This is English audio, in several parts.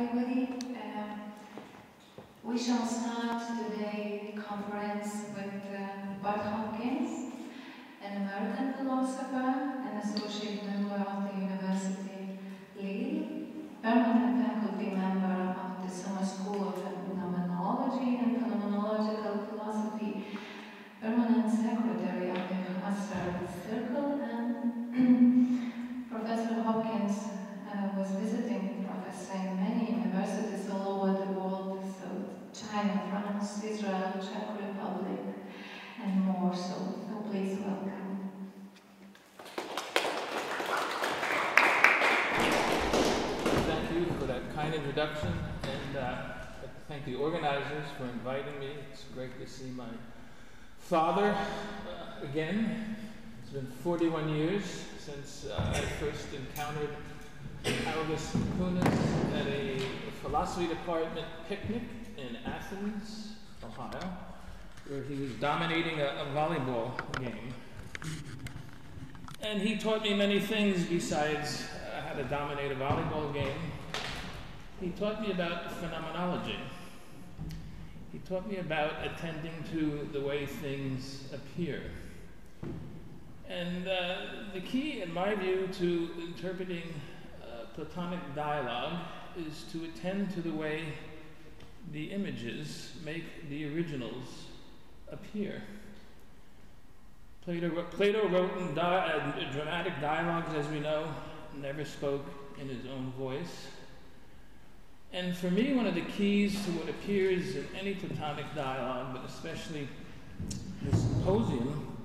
everybody. We shall start today's conference with Burt Hopkins, an American philosopher and associate member of the University Lille, permanent faculty member of the Summer School of Phenomenology and Phenomenological Philosophy, permanent secretary of the Master Circle, and Professor Hopkins was visiting professor in many universities all over the world, so China, France, Israel, Czech Republic, and more, so please welcome. Thank you for that kind introduction, and thank the organizers for inviting me. It's great to see my father again. It's been 41 years since I first encountered August Kunis at a philosophy department picnic in Athens, Ohio, where he was dominating a volleyball game. And he taught me many things besides how to dominate a volleyball game. He taught me about phenomenology. He taught me about attending to the way things appear. And the key, in my view, to interpreting Platonic dialogue is to attend to the way the images make the originals appear. Plato wrote in dramatic dialogues, as we know, never spoke in his own voice. And for me, one of the keys to what appears in any Platonic dialogue, but especially the Symposium,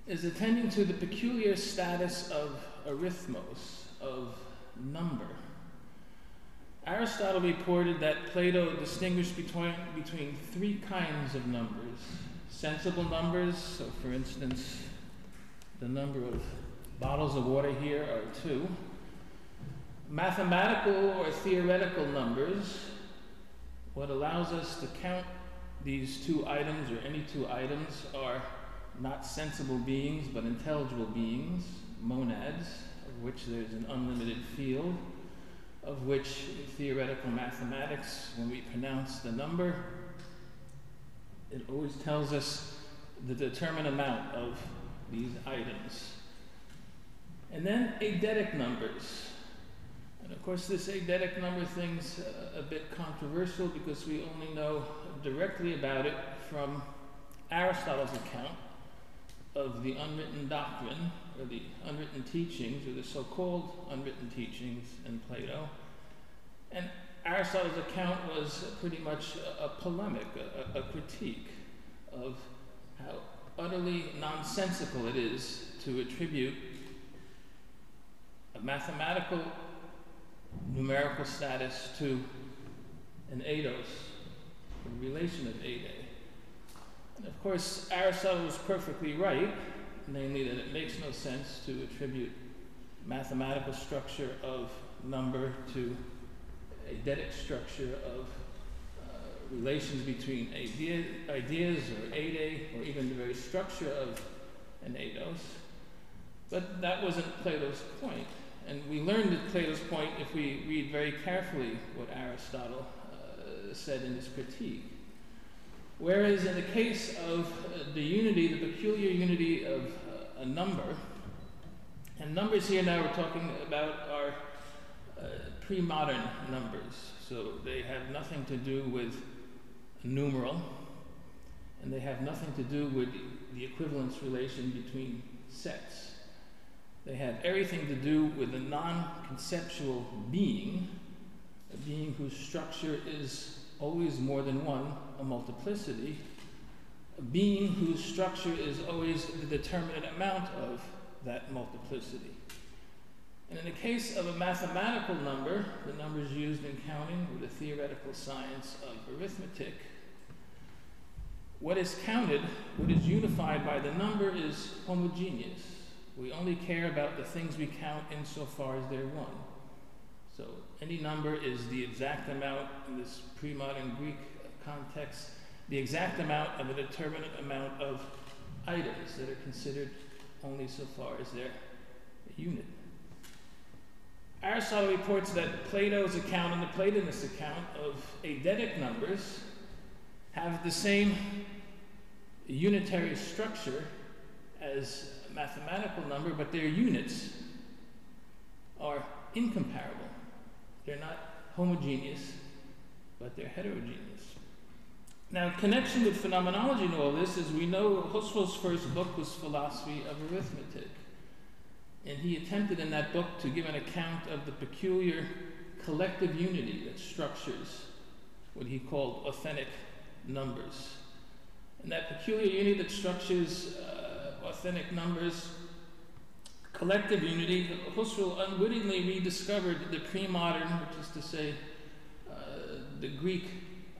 is attending to the peculiar status of arithmos, of number. Aristotle reported that Plato distinguished between three kinds of numbers. Sensible numbers, so for instance, the number of bottles of water here are 2. Mathematical or theoretical numbers, what allows us to count these 2 items or any 2 items, are not sensible beings but intelligible beings, monads, of which there's an unlimited field, of which in theoretical mathematics, when we pronounce the number, it always tells us the determined amount of these items. And then eidetic numbers. And of course this eidetic number thing's a bit controversial because we only know directly about it from Aristotle's account of the unwritten doctrine, or the unwritten teachings, or the so-called unwritten teachings in Plato. And Aristotle's account was pretty much a polemic, a critique of how utterly nonsensical it is to attribute a mathematical numerical status to an eidos, a relation of eidae. And of course, Aristotle was perfectly right, namely that it makes no sense to attribute mathematical structure of number to eidetic structure of relations between ideas or eidae, or even the very structure of an eidos. But that wasn't Plato's point. And we learned at Plato's point if we read very carefully what Aristotle said in his critique. Whereas in the case of the unity, the peculiar unity of a number, and numbers here now we're talking about are pre-modern numbers, so they have nothing to do with a numeral, and they have nothing to do with the equivalence relation between sets. They have everything to do with a non-conceptual being, a being whose structure is always more than one, a multiplicity, a being whose structure is always the determinate amount of that multiplicity. And in the case of a mathematical number, the numbers used in counting with the theoretical science of arithmetic, what is counted, what is unified by the number is homogeneous. We only care about the things we count insofar as they're one. So any number is the exact amount, in this pre-modern Greek context, the exact amount of a determinate amount of items that are considered only so far as they're a unit. Aristotle reports that Plato's account and the Platonist account of eidetic numbers have the same unitary structure as a mathematical number, but their units are incomparable. They're not homogeneous, but they're heterogeneous. Now, connection with phenomenology in all this is, we know Husserl's first book was Philosophy of Arithmetic. And he attempted in that book to give an account of the peculiar collective unity that structures what he called authentic numbers. And that peculiar unity that structures authentic numbers, collective unity, Husserl unwittingly rediscovered the pre-modern, which is to say, the Greek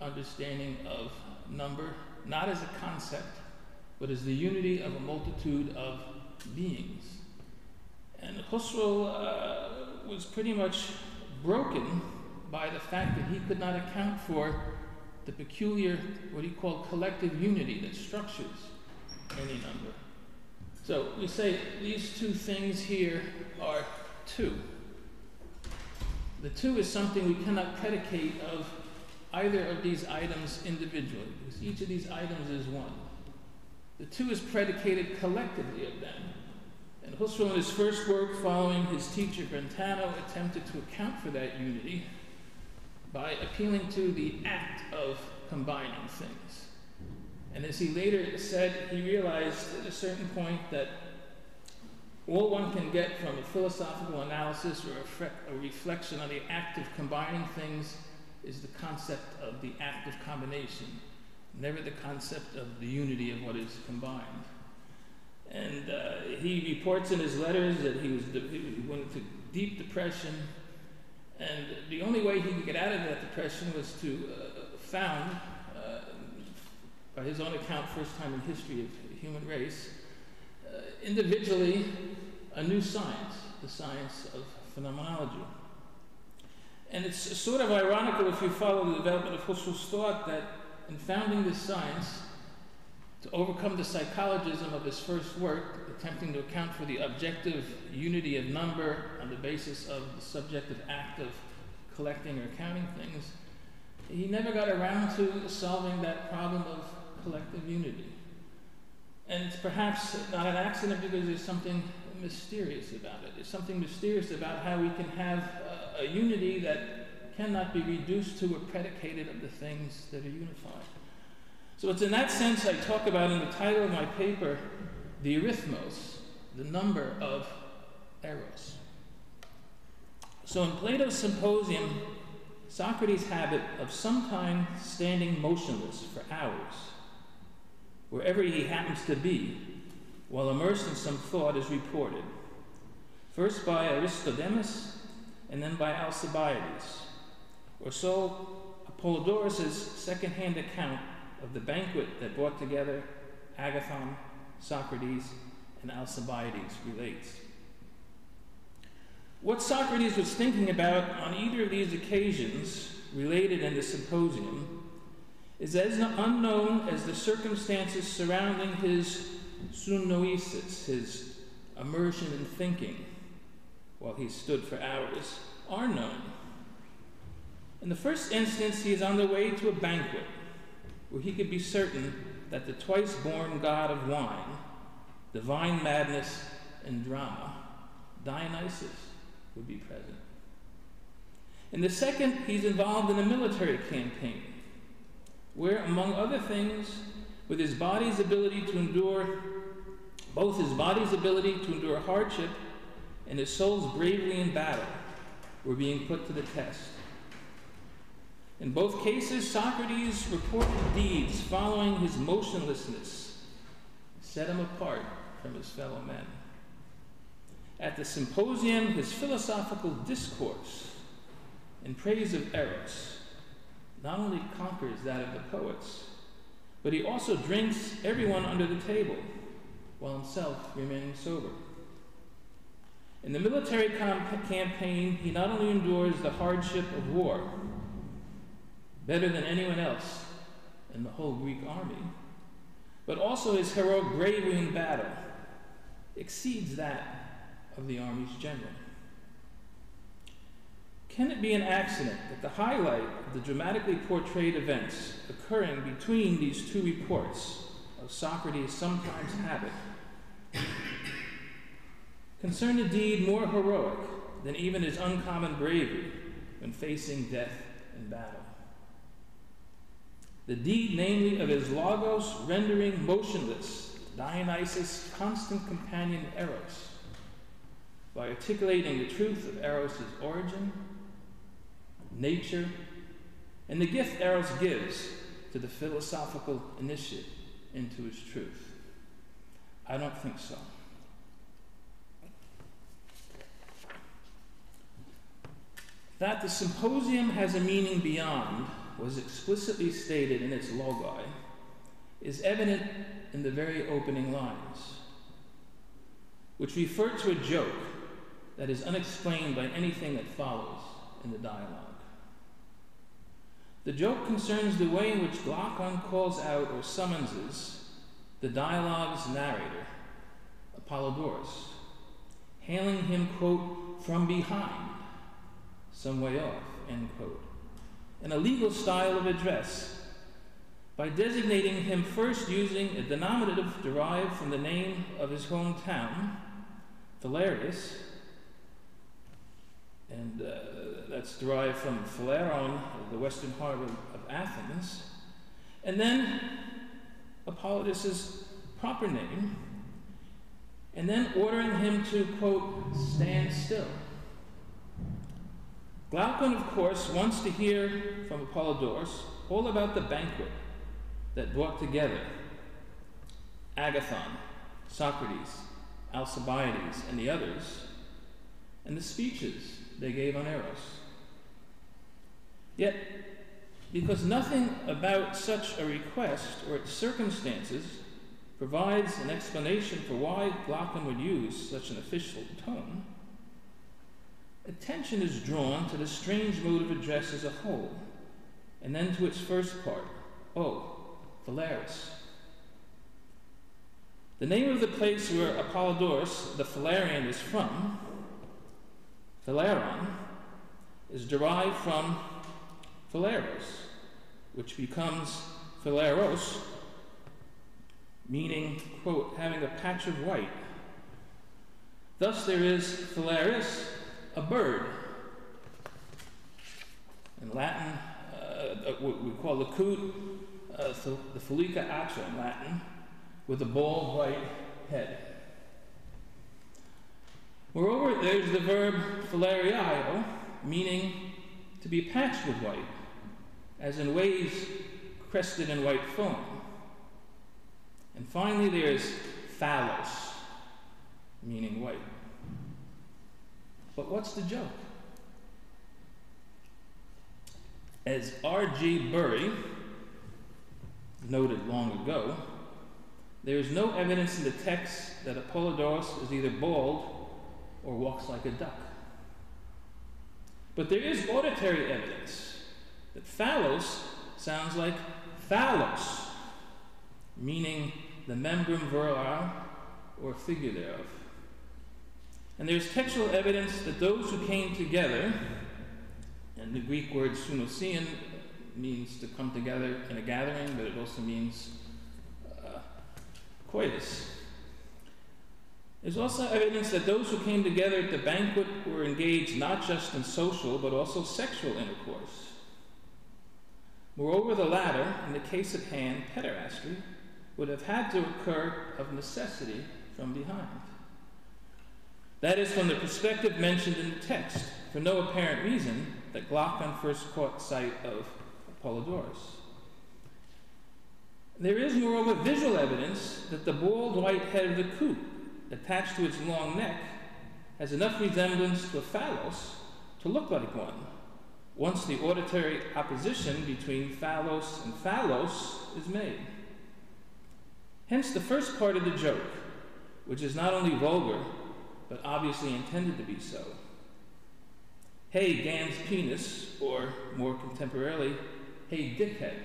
understanding of number, not as a concept, but as the unity of a multitude of beings. And Husserl was pretty much broken by the fact that he could not account for the peculiar, what he called collective unity that structures any number. So we say these two things here are two. The two is something we cannot predicate of either of these items individually, because each of these items is one. The two is predicated collectively of them. And Husserl, in his first work following his teacher Brentano, attempted to account for that unity by appealing to the act of combining things. And as he later said, he realized at a certain point that all one can get from a philosophical analysis or a reflection on the act of combining things is the concept of the act of combination, never the concept of the unity of what is combined. And he reports in his letters that he went into deep depression, and the only way he could get out of that depression was to found, by his own account, first time in history of the human race, individually a new science, the science of phenomenology. And it's sort of ironical, if you follow the development of Husserl's thought, that in founding this science, to overcome the psychologism of his first work, attempting to account for the objective unity of number on the basis of the subjective act of collecting or counting things, he never got around to solving that problem of collective unity. And it's perhaps not an accident, because there's something mysterious about it. There's something mysterious about how we can have a unity that cannot be reduced to or predicated of the things that are unified. So it's in that sense I talk about in the title of my paper, the arithmos, the number of Eros. So in Plato's Symposium, Socrates' habit of sometimes standing motionless for hours, wherever he happens to be, while immersed in some thought, is reported, first by Aristodemus and then by Alcibiades, or so Apollodorus' second-hand account of the banquet that brought together Agathon, Socrates, and Alcibiades relates. What Socrates was thinking about on either of these occasions, related in the Symposium, is as unknown as the circumstances surrounding his synnoesis, his immersion in thinking, while he stood for hours, are known. In the first instance, he is on the way to a banquet, where he could be certain that the twice-born god of wine, divine madness, and drama, Dionysus, would be present. In the second, he's involved in a military campaign, where, among other things, with his body's ability to endure, both his body's ability to endure hardship and his soul's bravery in battle were being put to the test. In both cases, Socrates' reported deeds following his motionlessness set him apart from his fellow men. At the Symposium, his philosophical discourse in praise of Eros not only conquers that of the poets, but he also drinks everyone under the table, while himself remaining sober. In the military campaign, he not only endures the hardship of war, better than anyone else in the whole Greek army, but also his heroic bravery in battle exceeds that of the army's general. Can it be an accident that the highlight of the dramatically portrayed events occurring between these two reports of Socrates' sometimes habit concern a deed more heroic than even his uncommon bravery when facing death in battle? The deed, namely, of his logos rendering motionless Dionysus' constant companion Eros, by articulating the truth of Eros' origin, nature, and the gift Eros gives to the philosophical initiate into his truth. I don't think so. That the Symposium has a meaning beyond was explicitly stated in its logi is evident in the very opening lines, which refer to a joke that is unexplained by anything that follows in the dialogue. The joke concerns the way in which Glaucon calls out or summonses the dialogue's narrator, Apollodorus, hailing him, quote, from behind, some way off, end quote, in a legal style of address, by designating him first using a denominative derived from the name of his hometown, Phaedrus, and that's derived from Phaleron, the western harbor of Athens, and then Apollodorus' proper name, and then ordering him to, quote, stand still. Glaucon, of course, wants to hear from Apollodorus all about the banquet that brought together Agathon, Socrates, Alcibiades, and the others, and the speeches they gave on Eros. Yet, because nothing about such a request or its circumstances provides an explanation for why Glaucon would use such an official tone, attention is drawn to the strange mode of address as a whole, and then to its first part, Phaedrus. The name of the place where Apollodorus, the Phalarian, is from, Phaleron, is derived from Phaleros, which becomes Phaleros, meaning, quote, having a patch of white. Thus there is Phalerus, a bird. In Latin, we call the coot, the Felica atra in Latin, with a bald white head. Moreover, there's the verb phalario, meaning to be patched with white, as in waves crested in white foam. And finally, there's phallos, meaning white. But what's the joke? As R.G. Bury noted long ago, there is no evidence in the text that Apollodorus is either bald or walks like a duck. But there is auditory evidence that phallos sounds like phallos, meaning the membrum virile or figure thereof. And there's textual evidence that those who came together, and the Greek word synouseion means to come together in a gathering, but it also means coitus. There's also evidence that those who came together at the banquet were engaged not just in social, but also sexual intercourse. Moreover, the latter, in the case at hand, pederasty, would have had to occur of necessity from behind. That is, from the perspective mentioned in the text, for no apparent reason that Glaucon first caught sight of Apollodorus. There is, moreover, visual evidence that the bald white head of the coot, attached to its long neck, has enough resemblance to a phallos to look like one, once the auditory opposition between phallos and phallos is made. Hence the first part of the joke, which is not only vulgar, but obviously intended to be so. Hey, Gans penis, or more contemporarily, hey, dickhead,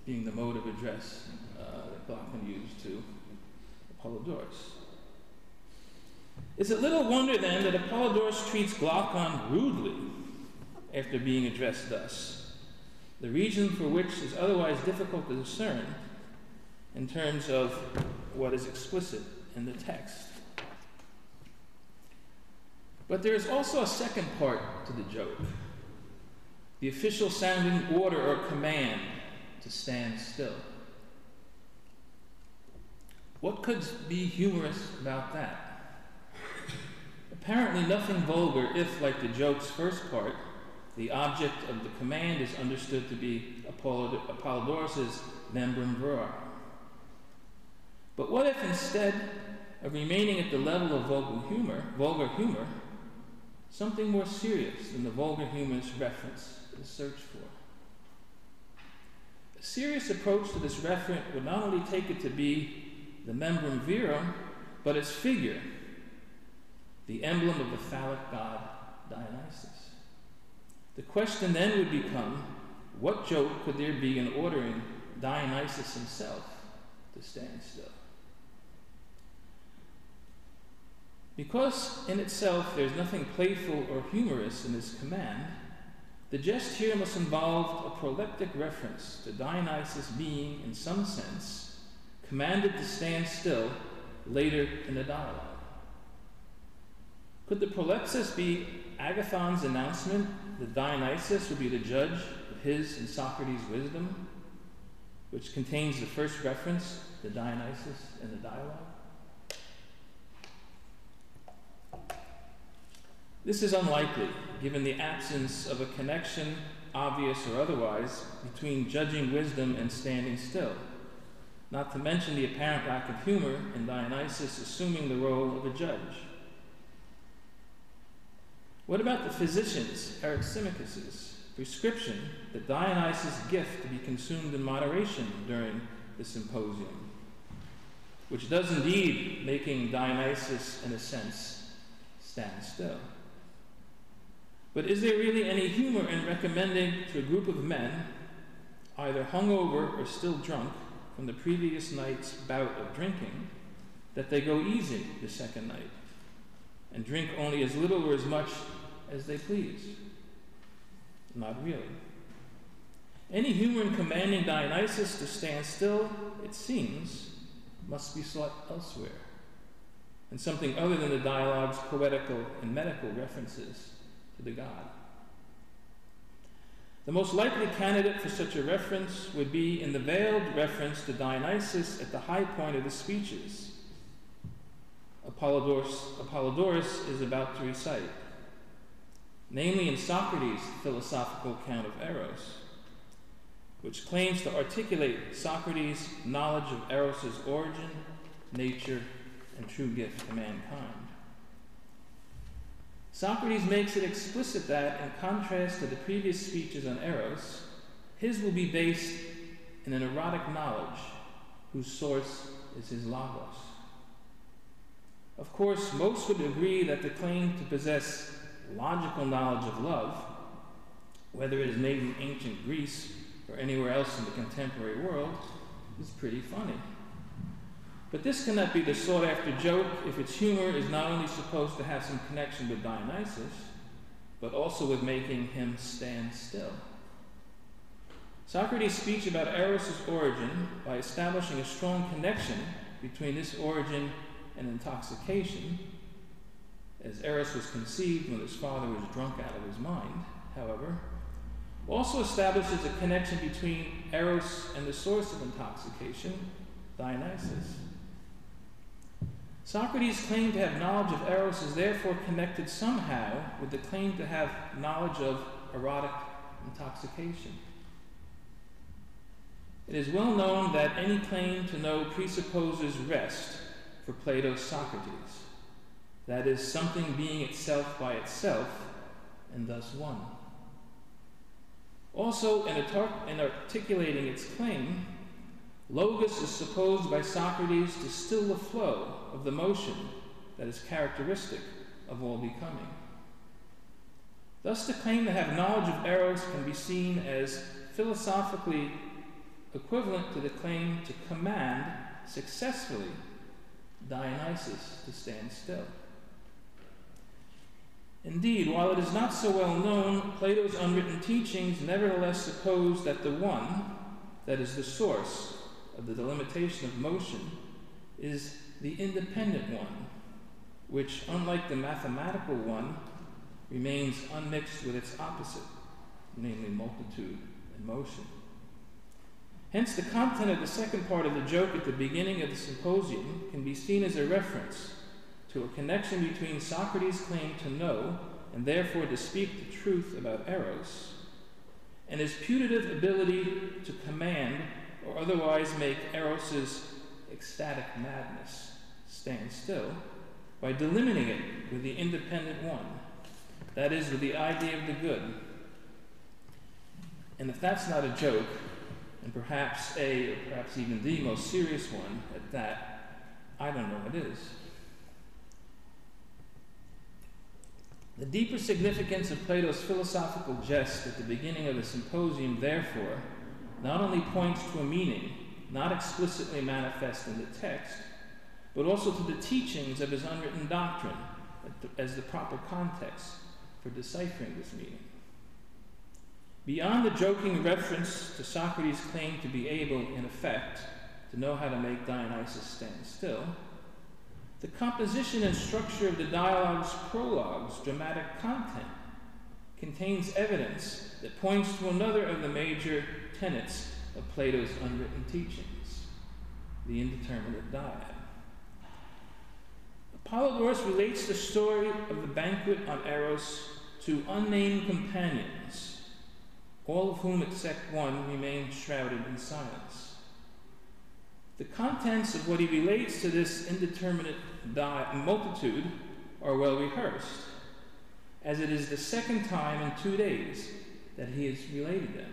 being the mode of address that Glaucon used to Apollodorus. Is it little wonder then that Apollodorus treats Glaucon rudely after being addressed thus, the reason for which is otherwise difficult to discern in terms of what is explicit in the text. But there is also a second part to the joke, the official sounding order or command to stand still. What could be humorous about that? Apparently nothing vulgar if, like the joke's first part, the object of the command is understood to be Apollodorus' membrum virum. But what if instead of remaining at the level of vulgar humor, something more serious than the vulgar humor's reference is searched for? A serious approach to this referent would not only take it to be the membrum virum, but its figure, the emblem of the phallic god Dionysus. The question then would become, what joke could there be in ordering Dionysus himself to stand still? Because in itself there's nothing playful or humorous in this command, the jest here must involve a proleptic reference to Dionysus being, in some sense, commanded to stand still later in the dialogue. Could the prolepsis be Agathon's announcement that Dionysus would be the judge of his and Socrates' wisdom, which contains the first reference to Dionysus in the dialogue? This is unlikely, given the absence of a connection, obvious or otherwise, between judging wisdom and standing still, not to mention the apparent lack of humor in Dionysus assuming the role of a judge. What about the physician's, Eryximachus's, prescription that Dionysus' gift to be consumed in moderation during the Symposium, which does indeed making Dionysus, in a sense, stand still? But is there really any humor in recommending to a group of men, either hungover or still drunk from the previous night's bout of drinking, that they go easy the second night and drink only as little or as much as they please? Not really. Any humor in commanding Dionysus to stand still, it seems, must be sought elsewhere, in something other than the dialogue's poetical and medical references to the god. The most likely candidate for such a reference would be in the veiled reference to Dionysus at the high point of the speeches Apollodorus is about to recite, namely in Socrates' philosophical account of Eros, which claims to articulate Socrates' knowledge of Eros' origin, nature, and true gift to mankind. Socrates makes it explicit that, in contrast to the previous speeches on Eros, his will be based in an erotic knowledge whose source is his logos. Of course, most would agree that the claim to possess logical knowledge of love, whether it is made in ancient Greece or anywhere else in the contemporary world, is pretty funny. But this cannot be the sought-after joke if its humor is not only supposed to have some connection with Dionysus, but also with making him stand still. Socrates' speech about Eros' origin, by establishing a strong connection between this origin and intoxication, as Eros was conceived when his father was drunk out of his mind, however, also establishes a connection between Eros and the source of intoxication, Dionysus. Socrates' claim to have knowledge of Eros is therefore connected somehow with the claim to have knowledge of erotic intoxication. It is well known that any claim to know presupposes rest for Plato's Socrates, that is, something being itself by itself and thus one. Also, in articulating its claim, Logos is supposed by Socrates to still the flow of the motion that is characteristic of all becoming. Thus, the claim to have knowledge of Eros can be seen as philosophically equivalent to the claim to command successfully Dionysus to stand still. Indeed, while it is not so well known, Plato's unwritten teachings nevertheless suppose that the one, that is the source of the delimitation of motion, is the independent one, which, unlike the mathematical one, remains unmixed with its opposite, namely multitude and motion. Hence, the content of the second part of the joke at the beginning of the Symposium can be seen as a reference to a connection between Socrates' claim to know, and therefore to speak the truth about Eros, and his putative ability to command or otherwise make Eros's ecstatic madness stand still by delimiting it with the independent one, that is, with the idea of the good. And if that's not a joke, and perhaps perhaps even the most serious one at that, I don't know what is. The deeper significance of Plato's philosophical jest at the beginning of the Symposium, therefore, not only points to a meaning not explicitly manifest in the text, but also to the teachings of his unwritten doctrine as the proper context for deciphering this meaning. Beyond the joking reference to Socrates' claim to be able, in effect, to know how to make Dionysus stand still, the composition and structure of the dialogue's prologue's dramatic content contains evidence that points to another of the major tenets of Plato's unwritten teachings, the indeterminate dyad. Apollodorus relates the story of the banquet on Eros to unnamed companions, all of whom except one remained shrouded in silence. The contents of what he relates to this indeterminate multitude are well rehearsed, as it is the second time in 2 days that he has related them.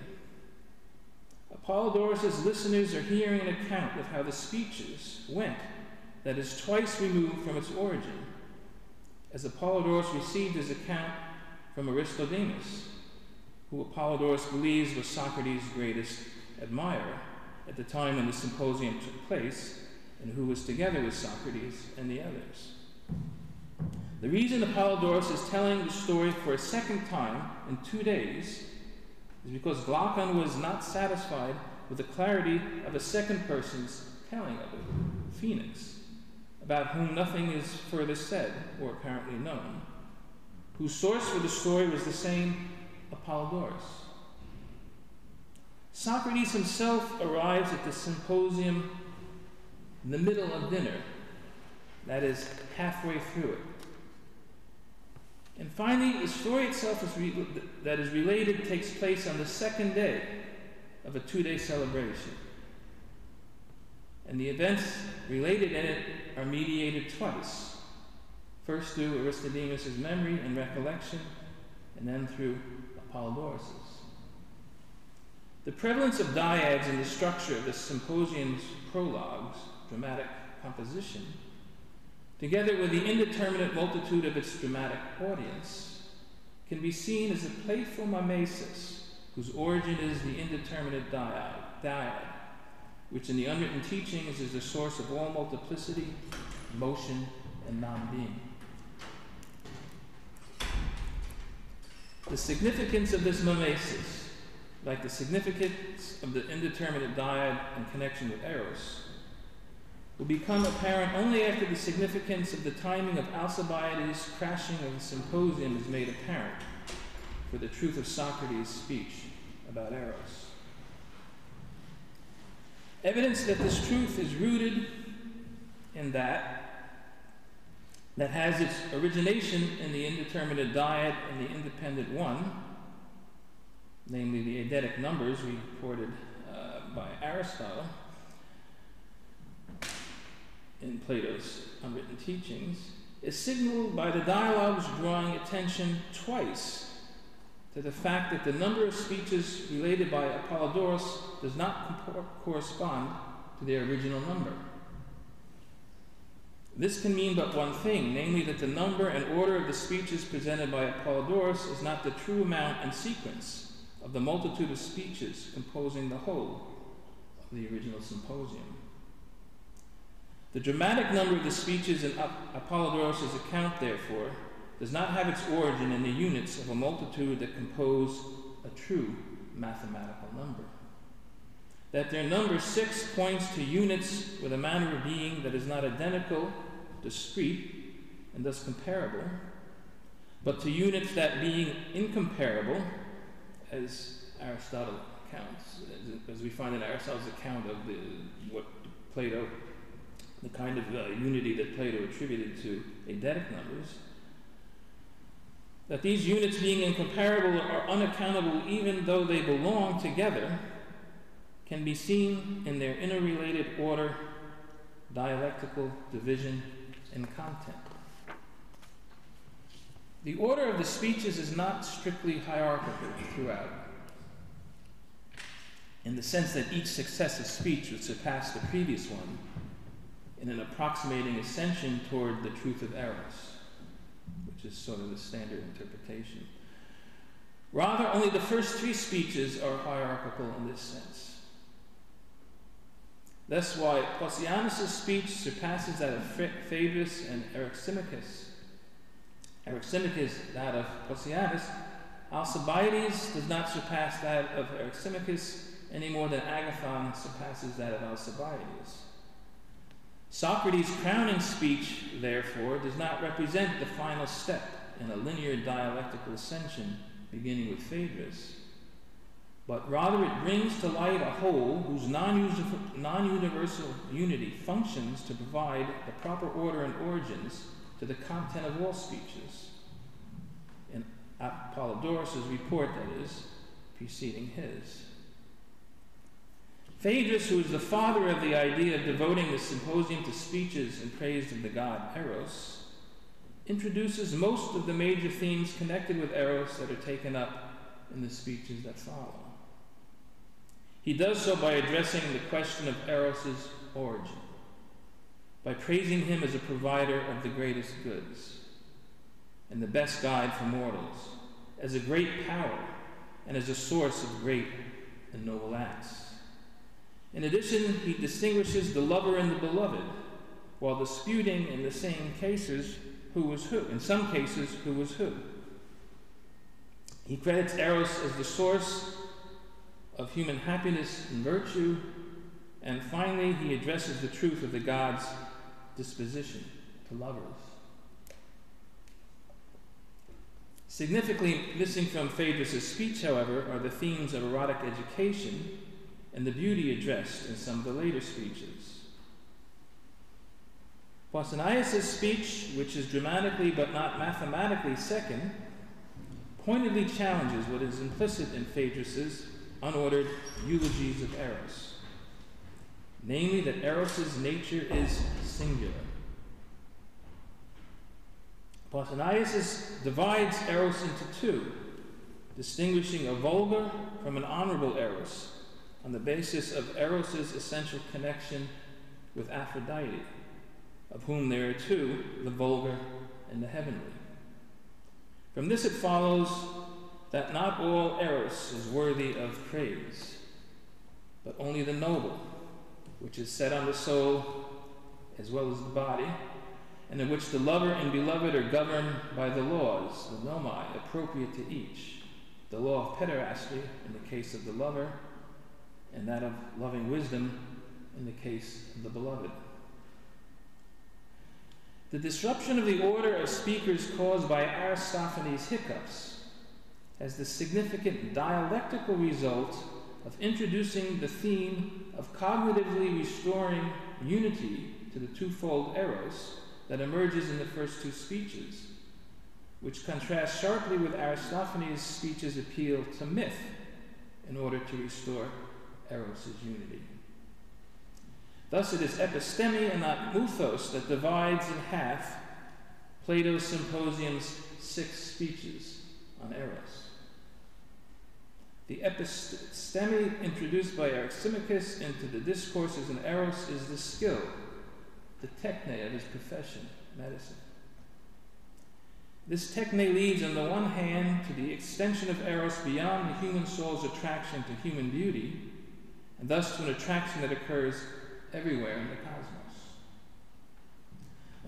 Apollodorus' listeners are hearing an account of how the speeches went that is twice removed from its origin, as Apollodorus received his account from Aristodemus, who Apollodorus believes was Socrates' greatest admirer at the time when the Symposium took place, and who was together with Socrates and the others. The reason Apollodorus is telling the story for a second time in 2 days is because Glaucon was not satisfied with the clarity of a second person's telling of it, Phoenix, about whom nothing is further said or apparently known, whose source for the story was the same Apollodorus. Socrates himself arrives at the Symposium in the middle of dinner, that is, halfway through it. And finally, the story itself that is related takes place on the second day of a 2-day celebration. And the events related in it are mediated twice, first through Aristodemus' memory and recollection, and then through Apollodorus'. The prevalence of dyads in the structure of the Symposium's prologue's dramatic composition, together with the indeterminate multitude of its dramatic audience, can be seen as a playful mimesis whose origin is the indeterminate dyad, which in the unwritten teachings is the source of all multiplicity, motion, and non-being. The significance of this mimesis, like the significance of the indeterminate dyad in connection with Eros, will become apparent only after the significance of the timing of Alcibiades' crashing of the Symposium is made apparent for the truth of Socrates' speech about Eros. Evidence that this truth is rooted in that has its origination in the indeterminate dyad and the independent one, namely the eidetic numbers reported by Aristotle in Plato's unwritten teachings, is signaled by the dialogue's drawing attention twice to the fact that the number of speeches related by Apollodorus does not correspond to their original number. This can mean but one thing, namely that the number and order of the speeches presented by Apollodorus is not the true amount and sequence of the multitude of speeches composing the whole of the original Symposium. The dramatic number of the speeches in Apollodorus' account, therefore, does not have its origin in the units of a multitude that compose a true mathematical number. That their number 6 points to units with a manner of being that is not identical, discrete, and thus comparable, but to units that being incomparable, as Aristotle accounts, as we find in Aristotle's account of the kind of unity that Plato attributed to eidetic numbers, that these units being incomparable are unaccountable even though they belong together, can be seen in their interrelated order, dialectical division, and content. The order of the speeches is not strictly hierarchical throughout, in the sense that each successive speech would surpass the previous one in an approximating ascension toward the truth of Eros, which is sort of the standard interpretation. Rather, only the first 3 speeches are hierarchical in this sense. That's why Pausianus' speech surpasses that of Phaedrus and Anaximachus. Anaximachus that of Pausianus. Alcibiades does not surpass that of Anaximachus any more than Agathon surpasses that of Alcibiades. Socrates' crowning speech, therefore, does not represent the final step in a linear dialectical ascension beginning with Phaedrus, but rather it brings to light a whole whose non-universal unity functions to provide the proper order and origins to the content of all speeches, in Apollodorus' report, that is, preceding his. Phaedrus, who is the father of the idea of devoting the Symposium to speeches in praise of the god Eros, introduces most of the major themes connected with Eros that are taken up in the speeches that follow. He does so by addressing the question of Eros' origin, by praising him as a provider of the greatest goods and the best guide for mortals, as a great power and as a source of great and noble acts. In addition, he distinguishes the lover and the beloved, while disputing in the same cases who was who, in some cases who was who. He credits Eros as the source of human happiness and virtue, and finally he addresses the truth of the god's disposition to lovers. Significantly missing from Phaedrus' speech, however, are the themes of erotic education and the beauty addressed in some of the later speeches. Pausanias' speech, which is dramatically but not mathematically second, pointedly challenges what is implicit in Phaedrus' unordered Eulogies of Eros, namely that Eros' nature is singular. Pausanias divides Eros into 2, distinguishing a vulgar from an honorable Eros on the basis of Eros' essential connection with Aphrodite, of whom there are 2, the vulgar and the heavenly. From this it follows that not all Eros is worthy of praise, but only the noble, which is set on the soul as well as the body, and in which the lover and beloved are governed by the laws, the nomai, appropriate to each, the law of pederasty in the case of the lover, and that of loving wisdom in the case of the beloved. The disruption of the order of speakers caused by Aristophanes' hiccups has the significant dialectical result of introducing the theme of cognitively restoring unity to the twofold Eros that emerges in the first 2 speeches, which contrasts sharply with Aristophanes' speech's appeal to myth in order to restore Eros' unity. Thus it is episteme and not muthos that divides in half Plato's Symposium's 6 speeches on Eros. The episteme introduced by Anaximachus into the discourses on Eros is the skill, the techne of his profession, medicine. This techne leads on the one hand to the extension of Eros beyond the human soul's attraction to human beauty, and thus to an attraction that occurs everywhere in the cosmos.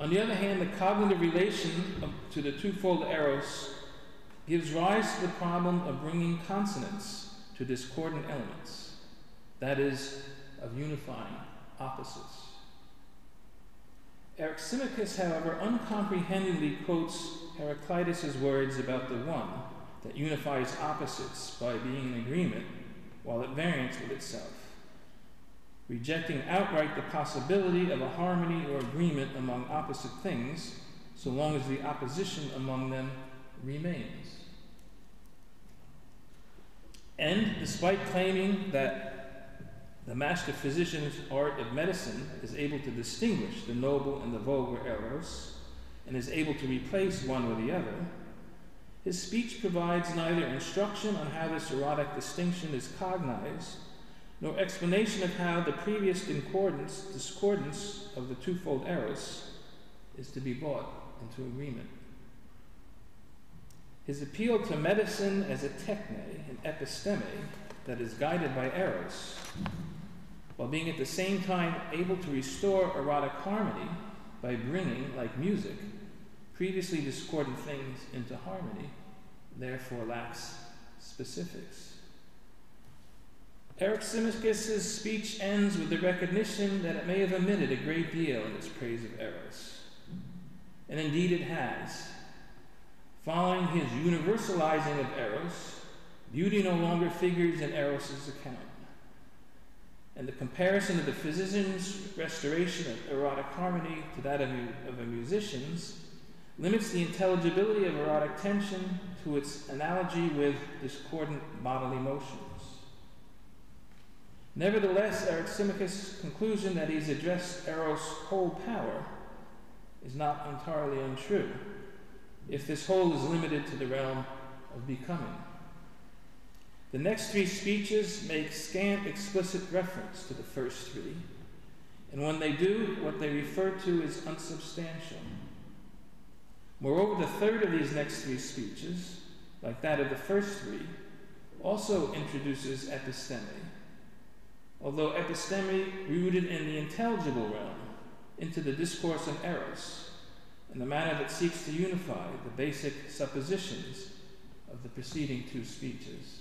On the other hand, the cognitive relation to the twofold Eros gives rise to the problem of bringing consonance to discordant elements, that is, of unifying opposites. Eryximachus, however, uncomprehendingly quotes Heraclitus' words about the one that unifies opposites by being in agreement while at variance with itself, rejecting outright the possibility of a harmony or agreement among opposite things so long as the opposition among them remains. And despite claiming that the master physician's art of medicine is able to distinguish the noble and the vulgar Eros, and is able to replace one with the other, his speech provides neither instruction on how this erotic distinction is cognized, nor explanation of how the previous discordance of the twofold Eros is to be brought into agreement. His appeal to medicine as a techne, an episteme, that is guided by Eros, while being at the same time able to restore erotic harmony by bringing, like music, previously discordant things into harmony, therefore lacks specifics. Eryximachus' speech ends with the recognition that it may have omitted a great deal in its praise of Eros. And indeed it has. Following his universalizing of Eros, beauty no longer figures in Eros' account. And the comparison of the physician's restoration of erotic harmony to that of a musician's limits the intelligibility of erotic tension to its analogy with discordant bodily motions. Nevertheless, Eryximachus' conclusion that he's addressed Eros' whole power is not entirely untrue, if this whole is limited to the realm of becoming. The next three speeches make scant explicit reference to the first three, and when they do, what they refer to is unsubstantial. Moreover, the third of these next three speeches, like that of the first three, also introduces episteme, although episteme rooted in the intelligible realm, into the discourse of Eros, in the manner that seeks to unify the basic suppositions of the preceding two speeches.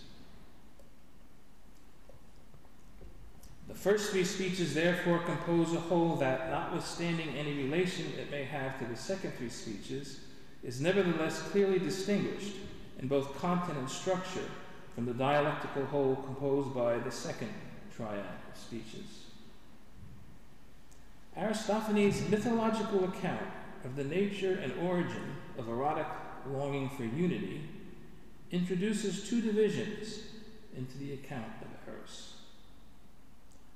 The first three speeches therefore compose a whole that, notwithstanding any relation it may have to the second three speeches, is nevertheless clearly distinguished in both content and structure from the dialectical whole composed by the second triad of speeches. Aristophanes' mythological account of the nature and origin of erotic longing for unity introduces two divisions into the account of Eros.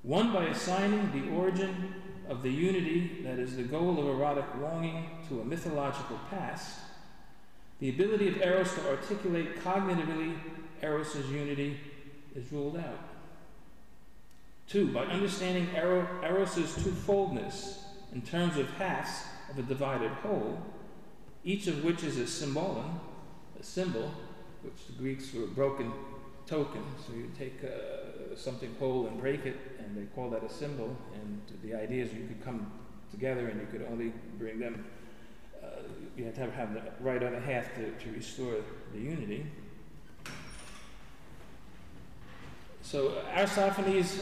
One by assigning the origin of the unity that is the goal of erotic longing to a mythological past, the ability of Eros to articulate cognitively Eros' unity is ruled out. Two, by understanding Eros' twofoldness in terms of halves of a divided whole, each of which is a symbolon, a symbol, which the Greeks were broken token. So you take something whole and break it, and they call that a symbol. And the idea is you could come together and you could only bring them, you had to have the right other half to restore the unity. So Aristophanes,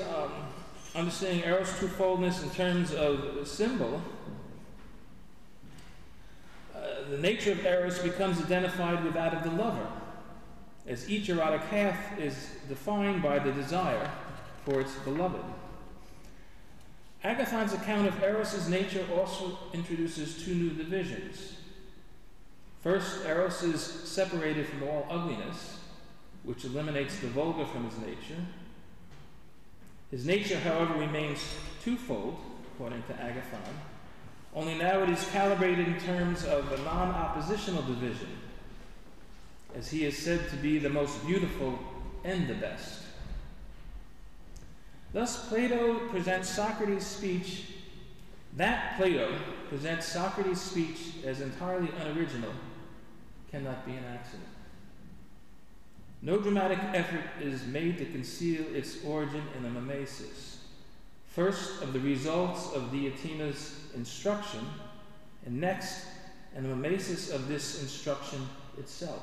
understanding Eros' twofoldness in terms of a symbol, the nature of Eros becomes identified with that of the lover, as each erotic half is defined by the desire for its beloved. Agathon's account of Eros' nature also introduces two new divisions. First, Eros is separated from all ugliness, which eliminates the vulgar from his nature. His nature, however, remains twofold, according to Agathon, only now it is calibrated in terms of a non-oppositional division, as he is said to be the most beautiful and the best. Thus, Plato presents Socrates' speech as entirely unoriginal cannot be an accident. No dramatic effort is made to conceal its origin in a mimesis, first of the results of Diotima's instruction, and next, an mimesis of this instruction itself.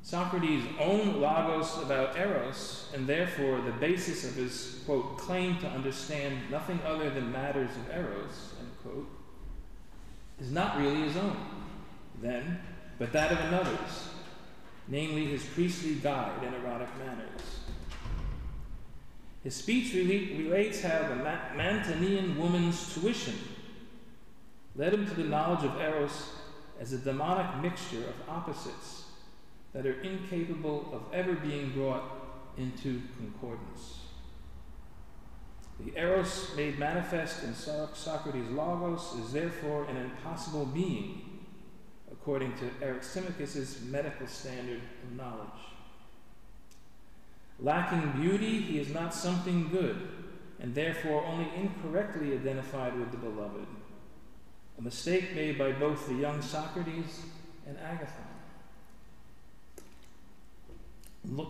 Socrates' own logos about Eros, and therefore the basis of his, quote, claim to understand nothing other than matters of Eros, end quote, is not really his own, then, but that of another's, namely his priestly guide and erotic manners. His speech relates how the Mantinean woman's tuition led him to the knowledge of Eros as a demonic mixture of opposites that are incapable of ever being brought into concordance. The Eros made manifest in Socrates' Logos is therefore an impossible being, according to Eryximachus' medical standard of knowledge. Lacking beauty, he is not something good, and therefore only incorrectly identified with the beloved, a mistake made by both the young Socrates and Agathon.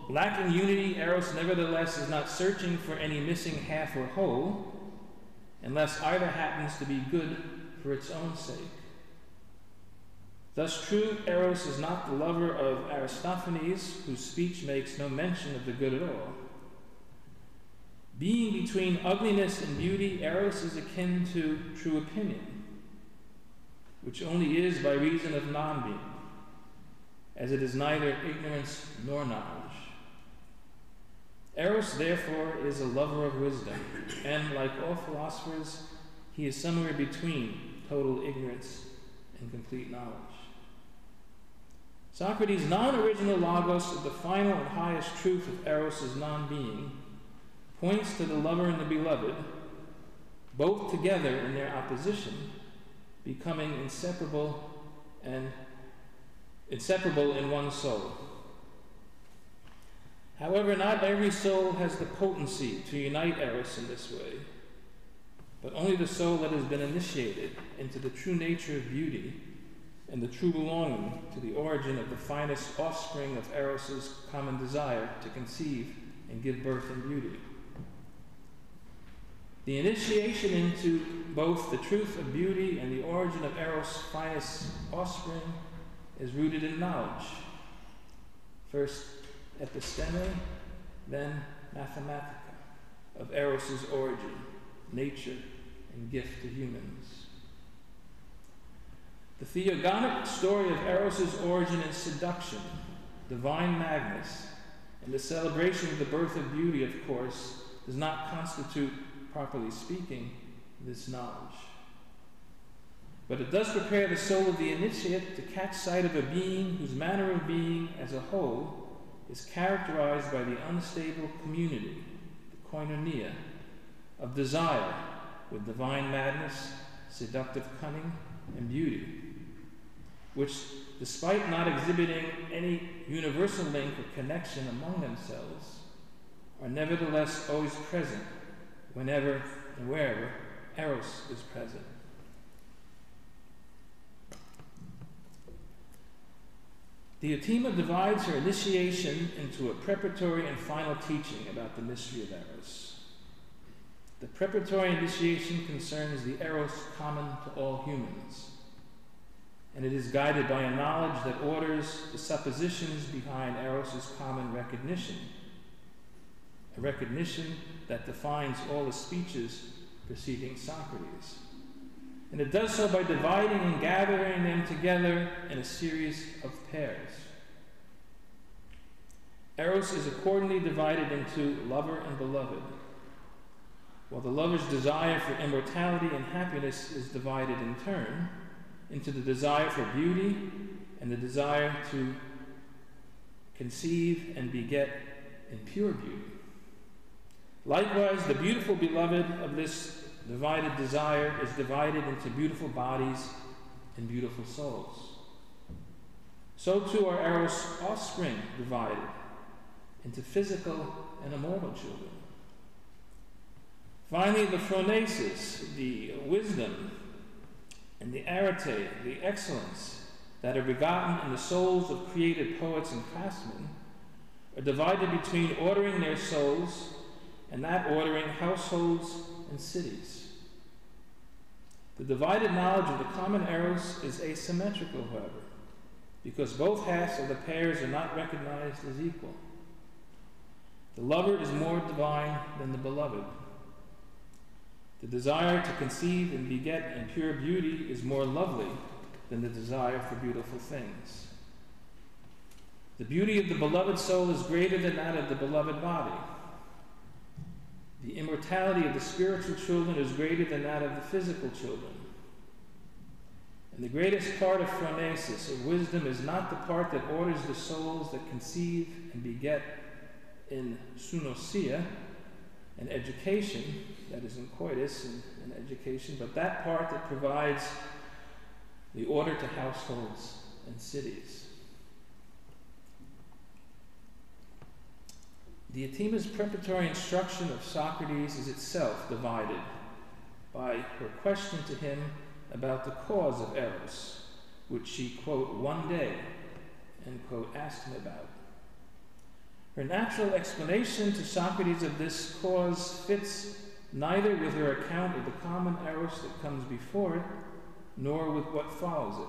Lacking unity, Eros nevertheless is not searching for any missing half or whole, unless either happens to be good for its own sake. Thus, true Eros is not the lover of Aristophanes, whose speech makes no mention of the good at all. Being between ugliness and beauty, Eros is akin to true opinion, which only is by reason of non-being, as it is neither ignorance nor knowledge. Eros, therefore, is a lover of wisdom, and like all philosophers, he is somewhere between total ignorance and complete knowledge. Socrates' non-original logos of the final and highest truth of Eros' non-being points to the lover and the beloved, both together in their opposition, becoming inseparable in one soul. However, not every soul has the potency to unite Eros in this way, but only the soul that has been initiated into the true nature of beauty and the true belonging to the origin of the finest offspring of Eros' common desire to conceive and give birth in beauty. The initiation into both the truth of beauty and the origin of Eros' finest offspring is rooted in knowledge. First episteme, then mathematica, of Eros' origin, nature, and gift to humans. The theogonic story of Eros' origin and seduction, divine madness, and the celebration of the birth of beauty, of course, does not constitute, properly speaking, this knowledge. But it does prepare the soul of the initiate to catch sight of a being whose manner of being as a whole is characterized by the unstable community, the koinonia, of desire with divine madness, seductive cunning, and beauty, which, despite not exhibiting any universal link or connection among themselves, are nevertheless always present whenever and wherever Eros is present. The Eutima divides her initiation into a preparatory and final teaching about the mystery of Eros. The preparatory initiation concerns the Eros common to all humans, and it is guided by a knowledge that orders the suppositions behind Eros' common recognition, a recognition that defines all the speeches preceding Socrates. And it does so by dividing and gathering them together in a series of pairs. Eros is accordingly divided into lover and beloved, while the lover's desire for immortality and happiness is divided in turn into the desire for beauty and the desire to conceive and beget in pure beauty. Likewise, the beautiful beloved of this divided desire is divided into beautiful bodies and beautiful souls. So too are Eros' offspring divided into physical and immortal children. Finally, the phronesis, the wisdom, and the arete, the excellence that are begotten in the souls of created poets and craftsmen, are divided between ordering their souls and that ordering households and cities. The divided knowledge of the common Eros is asymmetrical, however, because both halves of the pairs are not recognized as equal. The lover is more divine than the beloved. The desire to conceive and beget in pure beauty is more lovely than the desire for beautiful things. The beauty of the beloved soul is greater than that of the beloved body. The immortality of the spiritual children is greater than that of the physical children. And the greatest part of phronesis, of wisdom, is not the part that orders the souls that conceive and beget in synosia, and education, that is in coitus and education, but that part that provides the order to households and cities. The Atima's preparatory instruction of Socrates is itself divided by her question to him about the cause of Eros, which she, quote, one day, end quote, asked him about. Her natural explanation to Socrates of this cause fits neither with her account of the common Eros that comes before it, nor with what follows it,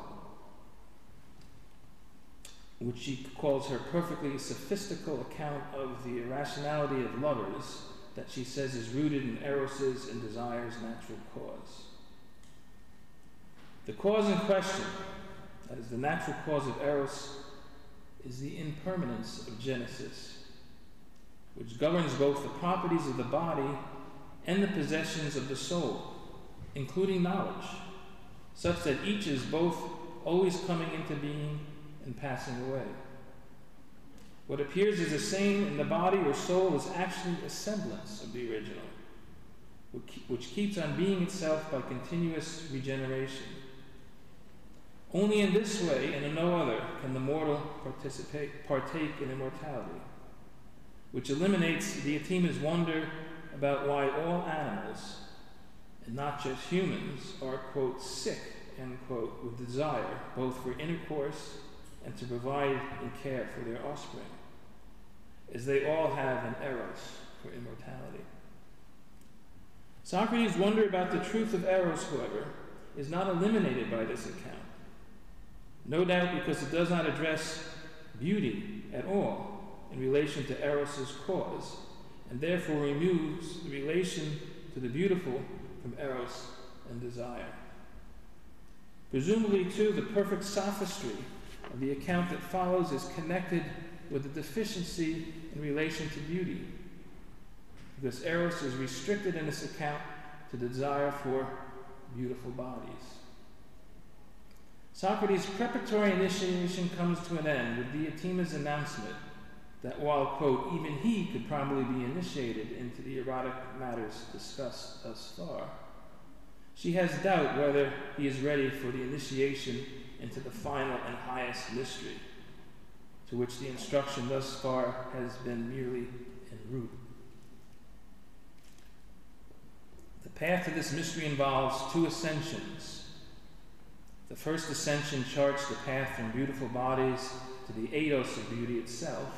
which she calls her perfectly sophistical account of the irrationality of lovers that she says is rooted in Eros's and desire's natural cause. The cause in question, that is the natural cause of Eros, is the impermanence of Genesis, which governs both the properties of the body and the possessions of the soul, including knowledge, such that each is both always coming into being and passing away. What appears as the same in the body or soul is actually a semblance of the original, which keeps on being itself by continuous regeneration. Only in this way and in no other can the mortal partake in immortality, which eliminates the Atima's wonder about why all animals, and not just humans, are, quote, sick, end quote, with desire, both for intercourse and to provide and care for their offspring, as they all have an Eros for immortality. Socrates' wonder about the truth of Eros, however, is not eliminated by this account. No doubt because it does not address beauty at all in relation to Eros's cause, and therefore removes the relation to the beautiful from Eros and desire. Presumably, too, the perfect sophistry of the account that follows is connected with the deficiency in relation to beauty, because Eros is restricted in this account to the desire for beautiful bodies. Socrates' preparatory initiation comes to an end with Diotima's announcement that while, quote, even he could probably be initiated into the erotic matters discussed thus far, she has doubt whether he is ready for the initiation into the final and highest mystery, to which the instruction thus far has been merely en route. The path to this mystery involves two ascensions. The first ascension charts the path from beautiful bodies to the Eros of beauty itself,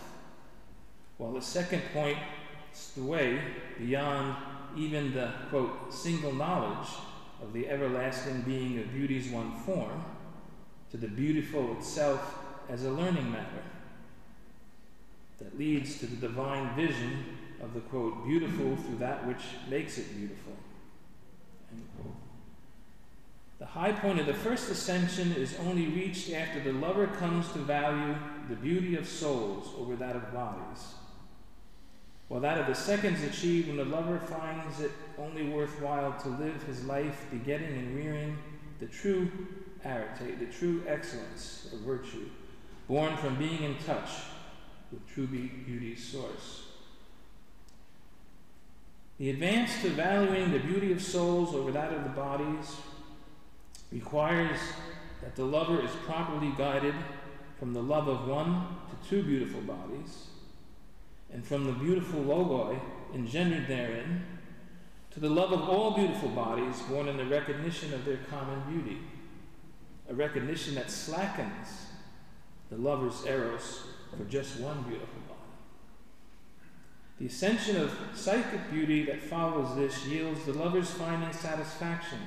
while the second points the way beyond even the, quote, single knowledge of the everlasting being of beauty's one form to the beautiful itself as a learning matter that leads to the divine vision of the, quote, beautiful through that which makes it beautiful, end quote. The high point of the first ascension is only reached after the lover comes to value the beauty of souls over that of bodies, while that of the second is achieved when the lover finds it only worthwhile to live his life begetting and rearing the true arete, the true excellence of virtue, born from being in touch with true beauty's source. The advance to valuing the beauty of souls over that of the bodies requires that the lover is properly guided from the love of one to two beautiful bodies, and from the beautiful logoi engendered therein to the love of all beautiful bodies born in the recognition of their common beauty, a recognition that slackens the lover's Eros for just one beautiful body. The ascension of psychic beauty that follows this yields the lover's finding satisfaction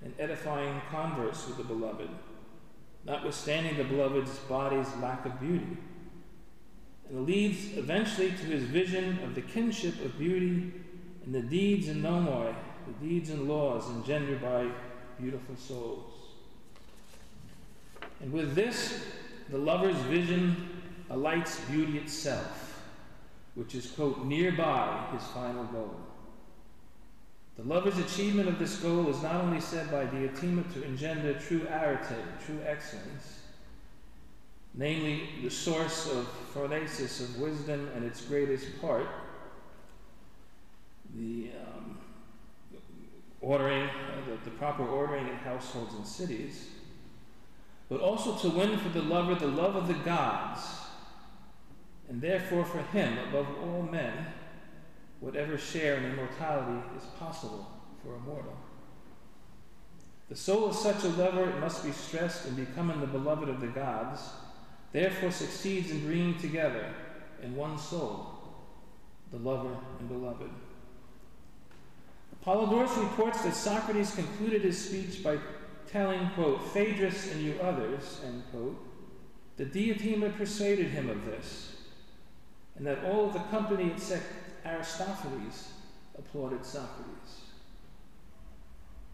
and edifying converse with the beloved, notwithstanding the beloved's body's lack of beauty. And it leads eventually to his vision of the kinship of beauty and the deeds and nomoi, the deeds and laws engendered by beautiful souls. And with this, the lover's vision alights beauty itself, which is, quote, nearby his final goal. The lover's achievement of this goal is not only said by the attainment to engender true arete, true excellence, namely the source of phronesis of wisdom and its greatest part, the ordering, the proper ordering in households and cities, but also to win for the lover the love of the gods, and therefore for him, above all men, whatever share in immortality is possible for a mortal. The soul of such a lover, it must be stressed, in becoming the beloved of the gods, therefore succeeds in bringing together in one soul the lover and beloved. Apollodorus reports that Socrates concluded his speech by telling, quote, Phaedrus and you others, end quote, that Diotima persuaded him of this, and that all of the company except Aristophanes applauded Socrates.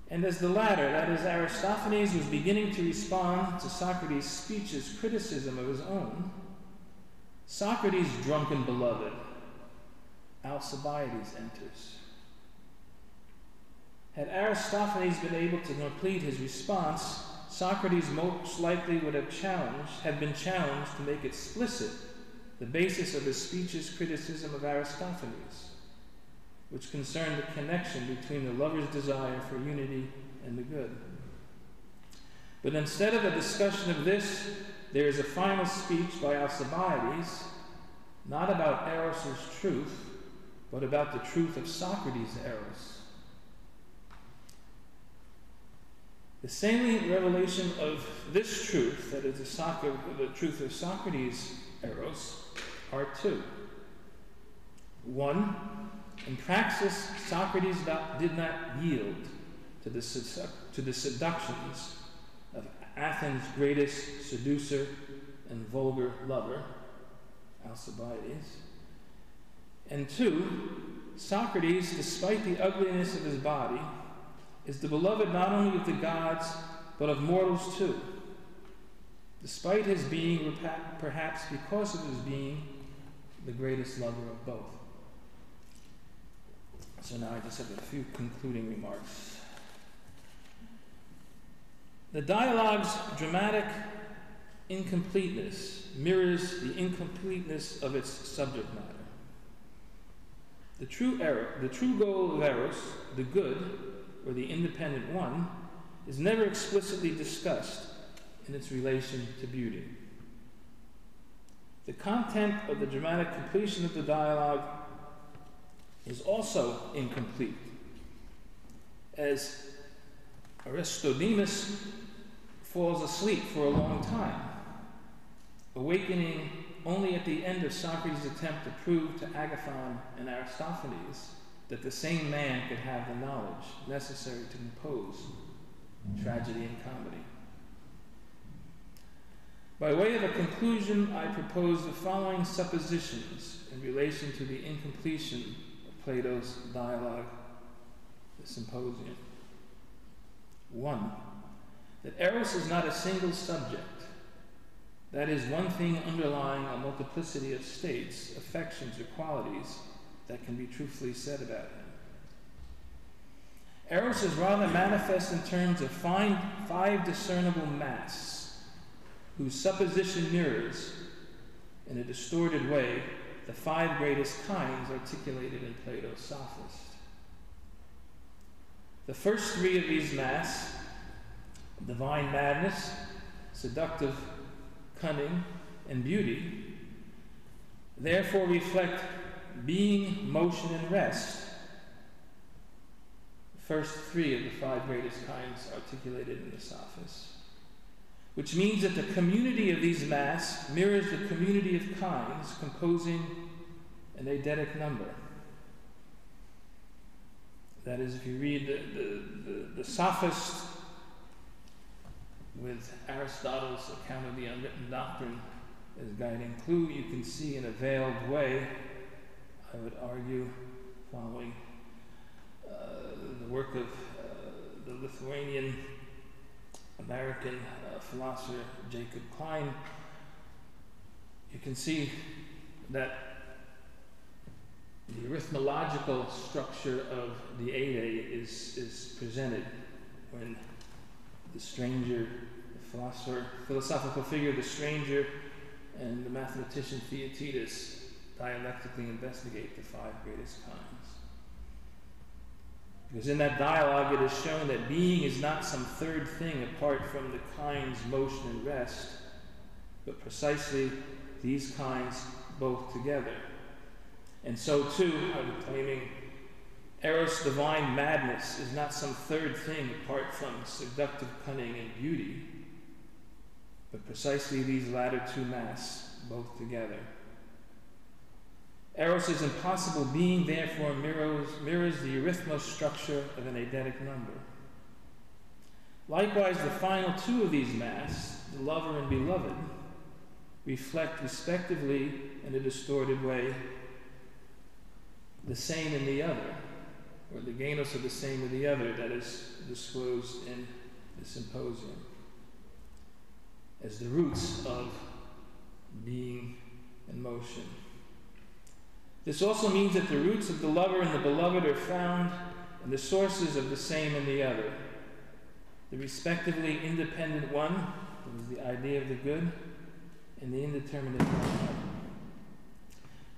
And as the latter, that is Aristophanes, was beginning to respond to Socrates' speech's criticism of his own, Socrates' drunken beloved, Alcibiades, enters. Had Aristophanes been able to complete his response, Socrates most likely would have been challenged to make explicit the basis of his speech's criticism of Aristophanes, which concerned the connection between the lover's desire for unity and the good. But instead of a discussion of this, there is a final speech by Alcibiades, not about Eros' truth, but about the truth of Socrates' Eros. The salient revelation of this truth, that is the truth of Socrates' Eros, are two. One, in praxis, Socrates did not yield to the seductions of Athens' greatest seducer and vulgar lover, Alcibiades. And two, Socrates, despite the ugliness of his body, is the beloved not only of the gods, but of mortals too, despite his being, perhaps because of his being, the greatest lover of both. So now I just have a few concluding remarks. The dialogue's dramatic incompleteness mirrors the incompleteness of its subject matter. The true goal of Eros, the good, or the independent one, is never explicitly discussed in its relation to beauty. The content of the dramatic completion of the dialogue is also incomplete, as Aristodemus falls asleep for a long time, awakening only at the end of Socrates' attempt to prove to Agathon and Aristophanes that the same man could have the knowledge necessary to compose tragedy and comedy. By way of a conclusion, I propose the following suppositions in relation to the incompletion of Plato's dialogue, the Symposium. 1. That Eros is not a single subject. That is, one thing underlying a multiplicity of states, affections, or qualities that can be truthfully said about him. Eros is rather manifest in terms of five discernible masks, whose supposition mirrors, in a distorted way, the five greatest kinds articulated in Plato's Sophist. The first three of these masks, divine madness, seductive cunning, and beauty, therefore reflect being, motion, and rest, the first three of the five greatest kinds articulated in the Sophists, which means that the community of these masks mirrors the community of kinds composing an eidetic number. That is, if you read the Sophist with Aristotle's account of the unwritten doctrine as guiding clue, you can see in a veiled way, I would argue, following the work of the Lithuanian-American philosopher Jacob Klein, you can see that the arithmological structure of the Ede is presented when the stranger, the philosophical figure, the stranger, and the mathematician Phaedrus dialectically investigate the five greatest kinds. Because in that dialogue it is shown that being is not some third thing apart from the kinds motion and rest, but precisely these kinds both together. And so too, I'm claiming, Eros' divine madness is not some third thing apart from seductive cunning and beauty, but precisely these latter two masks both together. Eros' impossible being therefore mirrors the arithmos structure of an eidetic number. Likewise, the final two of these masks, the lover and beloved, reflect respectively in a distorted way the same in the other, or the genos of the same in the other that is disclosed in the Symposium as the roots of being and motion. This also means that the roots of the lover and the beloved are found in the sources of the same and the other, the respectively independent one, that is the idea of the good, and the indeterminate one.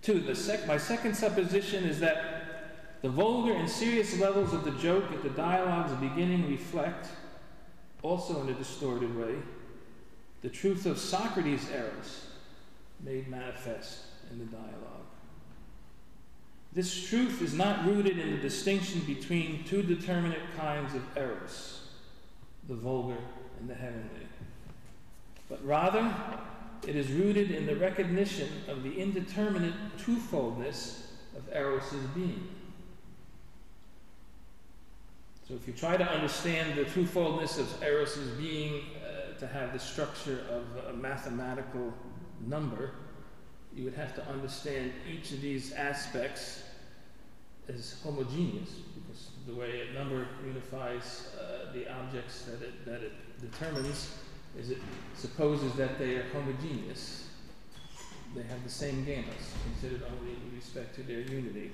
Two, my second supposition is that the vulgar and serious levels of the joke at the dialogue's beginning reflect, also in a distorted way, the truth of Socrates' Eros made manifest in the dialogue. This truth is not rooted in the distinction between two determinate kinds of Eros, the vulgar and the heavenly, but rather it is rooted in the recognition of the indeterminate twofoldness of Eros' being. So if you try to understand the twofoldness of Eros' being to have the structure of a mathematical number, you would have to understand each of these aspects as homogeneous, because the way a number unifies the objects that it determines is it supposes that they are homogeneous. They have the same genos, considered only with respect to their unity.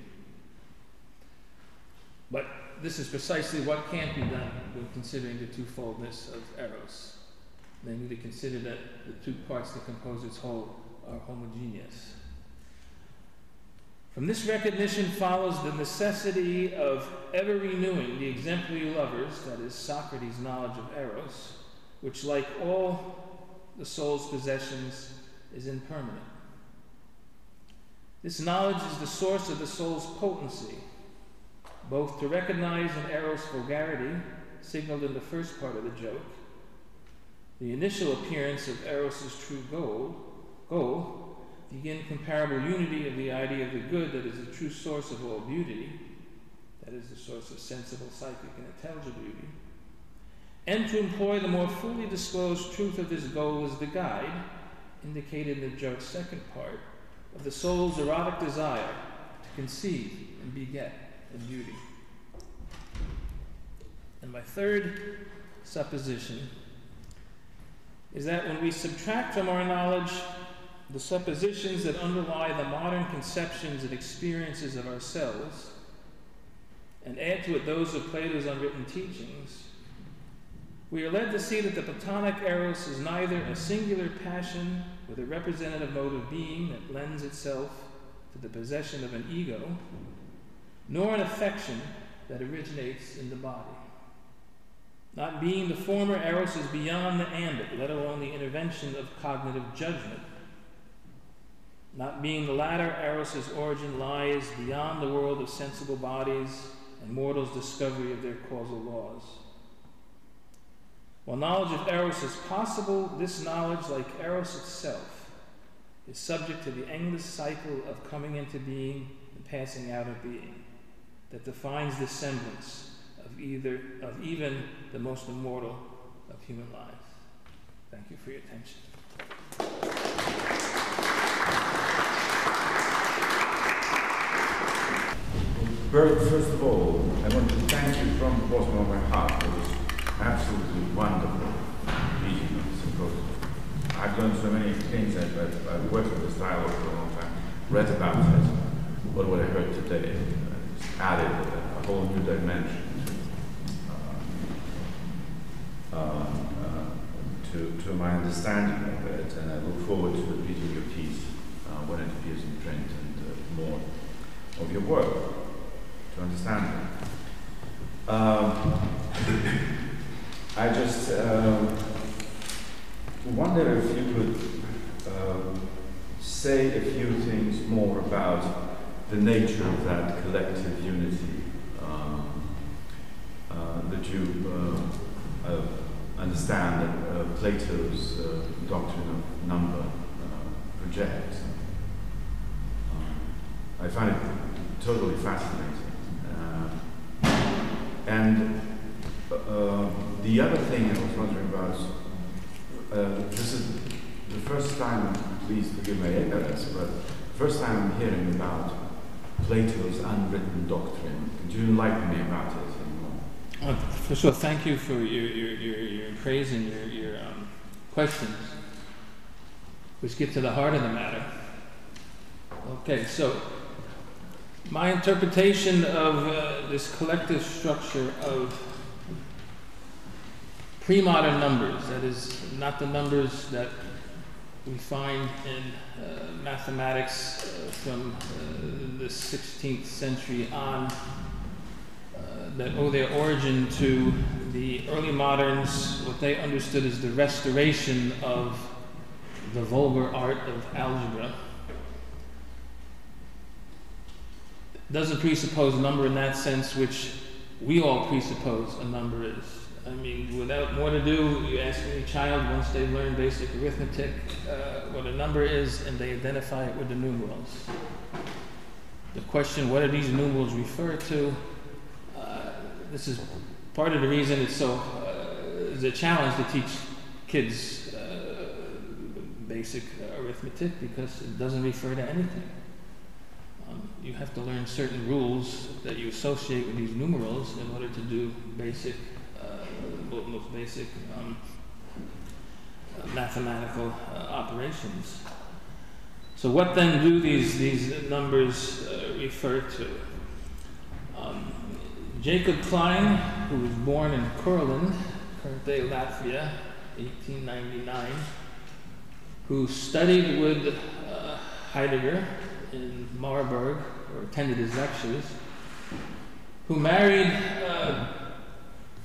But this is precisely what can't be done when considering the twofoldness of Eros. They need to consider that the two parts that compose its whole are homogeneous. From this recognition follows the necessity of ever renewing the exemplary lovers, that is, Socrates' knowledge of Eros, which, like all the soul's possessions, is impermanent. This knowledge is the source of the soul's potency, both to recognize in Eros' vulgarity, signaled in the first part of the joke, the initial appearance of Eros' true goal, the incomparable unity of the idea of the good that is the true source of all beauty, that is the source of sensible, psychic, and intelligible beauty, and to employ the more fully disclosed truth of this goal as the guide, indicated in the joke's second part, of the soul's erotic desire to conceive and beget in beauty. And my third supposition is that when we subtract from our knowledge the suppositions that underlie the modern conceptions and experiences of ourselves, and add to it those of Plato's unwritten teachings, we are led to see that the Platonic Eros is neither a singular passion with a representative mode of being that lends itself to the possession of an ego, nor an affection that originates in the body. Not being the former, Eros is beyond the ambit, let alone the intervention of cognitive judgment. Not being the latter, Eros' origin lies beyond the world of sensible bodies and mortals' discovery of their causal laws. While knowledge of Eros is possible, this knowledge, like Eros itself, is subject to the endless cycle of coming into being and passing out of being that defines the semblance of even the most immortal of human life. Thank you for your attention. Burt, first of all, I want to thank you from the bottom of my heart. It was absolutely wonderful meeting of the Symposium. I've done so many things, I've worked with this dialogue for a long time, read about it, but what I heard today added a whole new dimension to my understanding of it, and I look forward to reading your piece when it appears in print and more of your work to understand it. I just wonder if you could say a few things more about the nature of that collective unity that you understand that Plato's doctrine of number projects. I find it totally fascinating. And the other thing I was wondering about, this is the first time, please forgive my ignorance, but the first time I'm hearing about Plato's unwritten doctrine. Could you enlighten me about it anymore? First of all, thank you for your praise and your questions, which get to the heart of the matter. Okay, so my interpretation of this collective structure of pre-modern numbers, that is, not the numbers that we find in mathematics from the 16th century on, that owe their origin to the early moderns, what they understood as the restoration of the vulgar art of algebra. Doesn't presuppose number in that sense, which we all presuppose a number is. I mean, without more to do, you ask any child, once they learn basic arithmetic, what a number is, and they identify it with the numerals. The question, what do these numerals refer to? This is part of the reason it's so, it's a challenge to teach kids basic arithmetic, because it doesn't refer to anything. You have to learn certain rules that you associate with these numerals in order to do basic, most basic mathematical operations. So what then do these numbers refer to? Jacob Klein, who was born in Kurland, current-day Latvia, 1899, who studied with Heidegger in Marburg, or attended his lectures, who married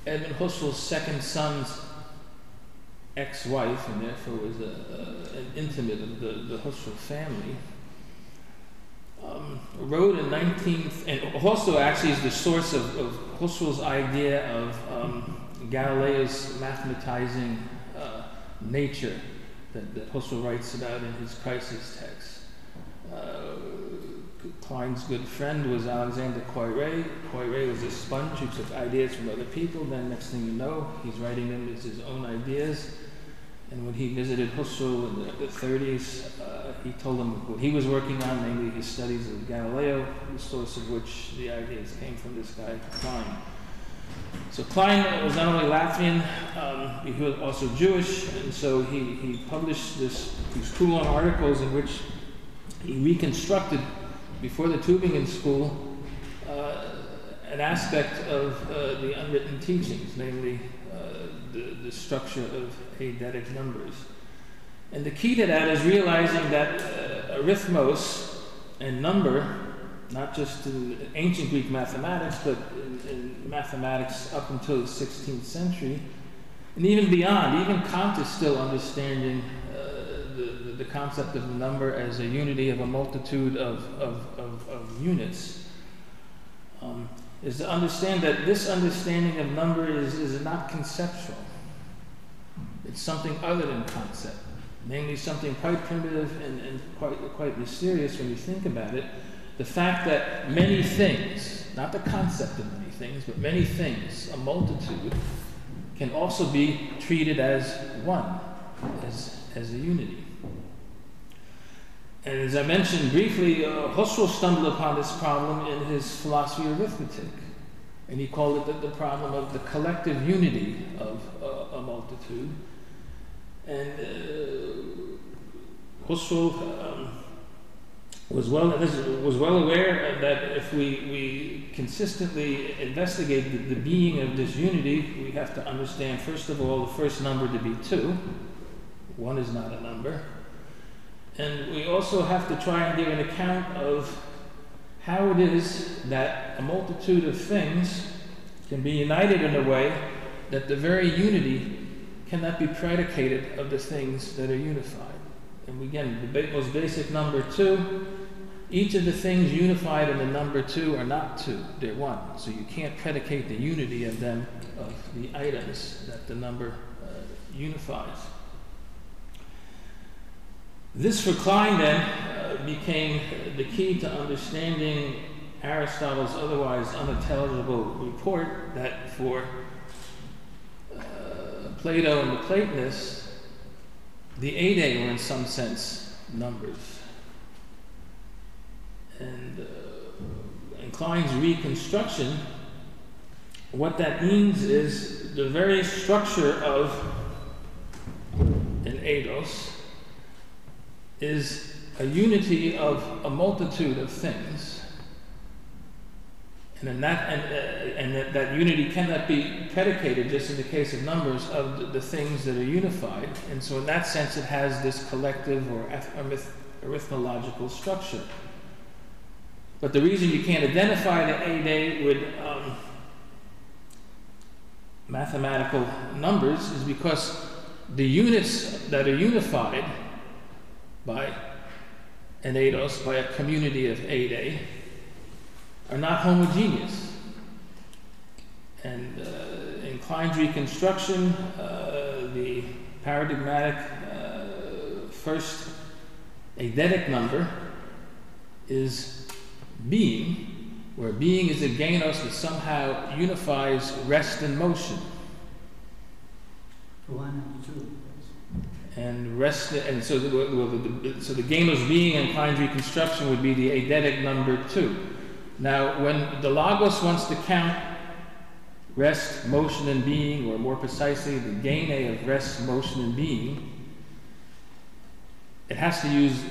Edmund Husserl's second son's ex-wife, and therefore was an intimate of the Husserl family, wrote in and Husserl actually is the source of Husserl's idea of Galileo's mathematizing nature that Husserl writes about in his crisis text. Klein's good friend was Alexander Poiré. Poiré was a sponge who took ideas from other people. Then next thing you know, he's writing them as his own ideas. And when he visited Husserl in the 30s, he told him what he was working on, namely his studies of Galileo, the source of which the ideas came from this guy, Klein. So Klein was not only Latvian, he was also Jewish, and so he published these two long articles in which he reconstructed, before the Tübingen School, an aspect of the unwritten teachings, namely the structure of eidetic numbers. And the key to that is realizing that arithmos and number, not just in ancient Greek mathematics, but in mathematics up until the 16th century, and even beyond, even Kant is still understanding the concept of the number as a unity of a multitude of units, is to understand that this understanding of number is not conceptual. It's something other than concept, namely something quite primitive and quite mysterious when you think about it. The fact that many things, not the concept of many things, but many things, a multitude, can also be treated as one. as a unity. And as I mentioned briefly, Husserl stumbled upon this problem in his Philosophy of Arithmetic, and he called it the problem of the collective unity of a multitude. And Husserl was well aware that if we consistently investigate the being of this unity, we have to understand, first of all, the first number to be 2. 1 is not a number. And we also have to try and give an account of how it is that a multitude of things can be united in a way that the very unity cannot be predicated of the things that are unified. And again, the most basic number 2, each of the things unified in the number 2 are not 2, they're 1. So you can't predicate the unity of them, of the items that the number unifies. This for Klein then became the key to understanding Aristotle's otherwise unintelligible report that for Plato and the Platonists, the eidae were in some sense numbers. And in Klein's reconstruction, what that means is the very structure of an eidos is a unity of a multitude of things, and that unity cannot be predicated, just in the case of numbers, of the things that are unified. And so in that sense it has this collective or arithmological structure. But the reason you can't identify the eidae with mathematical numbers is because the units that are unified by an eidos, by a community of eidae, are not homogeneous. And in Klein's reconstruction, the paradigmatic first eidetic number is being, where being is a genos that somehow unifies rest and motion. 1 and 2. And rest, and so the genos being in Klein's reconstruction would be the eidetic number 2. Now, when the Logos wants to count rest, motion, and being, or more precisely, the gene of rest, motion, and being, it has to use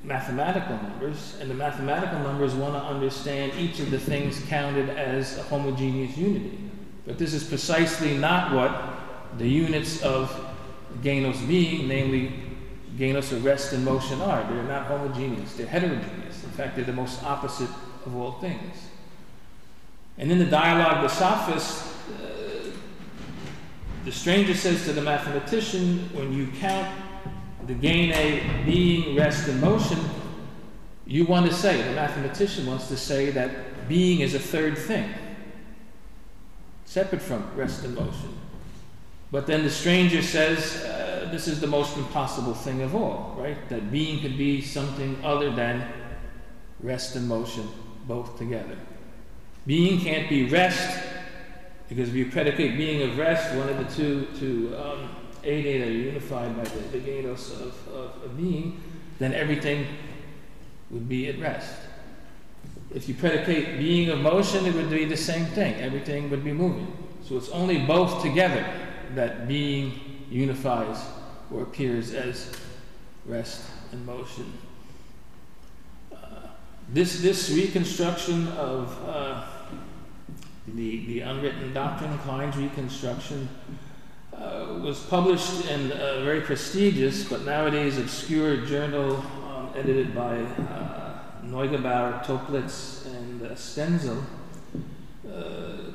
mathematical numbers, and the mathematical numbers want to understand each of the things counted as a homogeneous unity. But this is precisely not what the units of genos being, namely genos of rest and motion, are. They're not homogeneous, they're heterogeneous. In fact, they're the most opposite of all things. And in the dialogue, the sophist, the stranger says to the mathematician, when you count the gene being, rest, and motion, you want to say, the mathematician wants to say that being is a third thing, separate from rest and motion. But then the stranger says, this is the most impossible thing of all, right? That being could be something other than rest and motion, both together. Being can't be rest, because if you predicate being of rest, one of the two eidae that are unified by the genos of being, then everything would be at rest. If you predicate being of motion, it would be the same thing. Everything would be moving. So it's only both together that being unifies or appears as rest and motion. This reconstruction of the unwritten doctrine, Klein's reconstruction, was published in a very prestigious but nowadays obscure journal edited by Neugebauer, Toplitz, and Stenzel,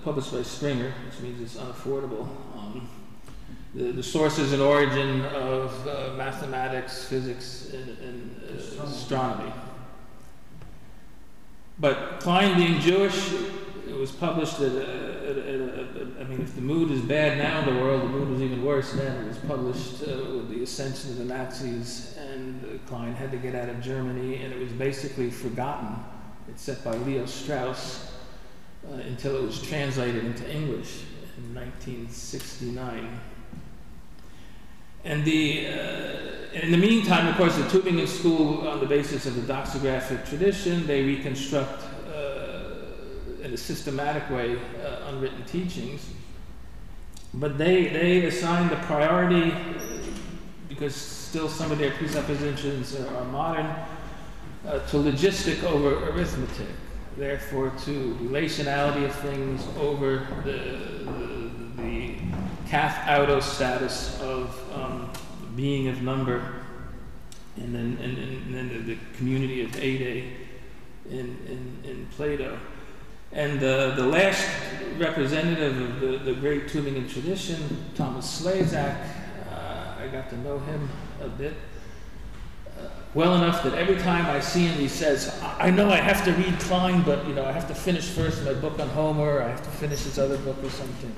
published by Springer, which means it's unaffordable. The sources and origin of mathematics, physics, and astronomy. But Klein being Jewish, it was published I mean, if the mood is bad now in the world, the mood was even worse then. It was published with the ascension of the Nazis, and Klein had to get out of Germany, and it was basically forgotten, except by Leo Strauss, until it was translated into English in 1969. And in the meantime, of course, the Tübingen school, on the basis of the doxographic tradition, they reconstruct in a systematic way unwritten teachings. But they assign the priority, because still some of their presuppositions are modern, to logistic over arithmetic, therefore to relationality of things over the kath autos status of being of number, and then the community of Ede in Plato. And the last representative of the great Tübingen tradition, Thomas Slezak, I got to know him a bit, well enough that every time I see him, he says, I know I have to read Klein, but I have to finish first my book on Homer, I have to finish his other book or something.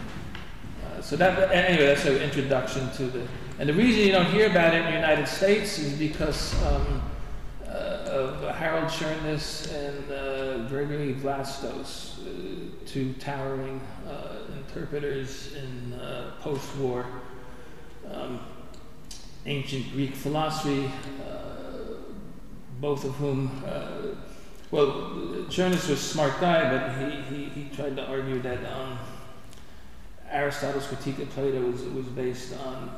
So anyway, that's an introduction to the... And the reason you don't hear about it in the United States is because of Harold Chernus and Gregory Vlastos, two towering interpreters in post-war ancient Greek philosophy, both of whom, Chernus was a smart guy, but he tried to argue that Aristotle's critique of Plato was based on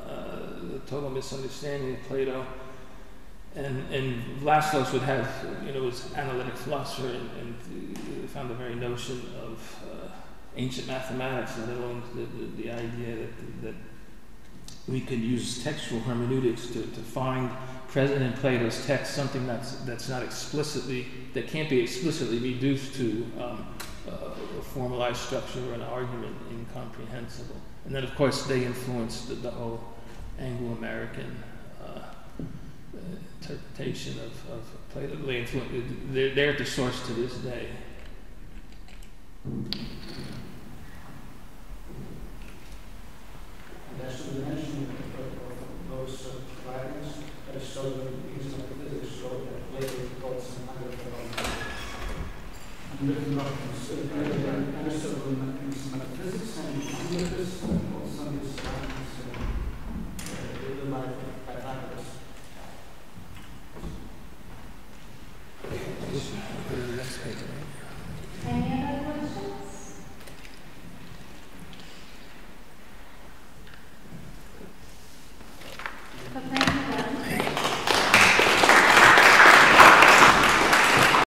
the total misunderstanding of Plato, and Vlastos would have, was analytic philosopher and found the very notion of ancient mathematics, let alone the idea that we could use textual hermeneutics to find present in Plato's text something that's not explicitly, that can't be explicitly reduced to a formalized structure or an argument incomprehensible. And then, of course, they influenced the whole Anglo-American interpretation of Plato. They're at the source to this day. As to the mention of those writings, Aristotle is not physics, so that Plato taught some kind of unwritten doctrines. Aristotle is metaphysics and Eulogies, also his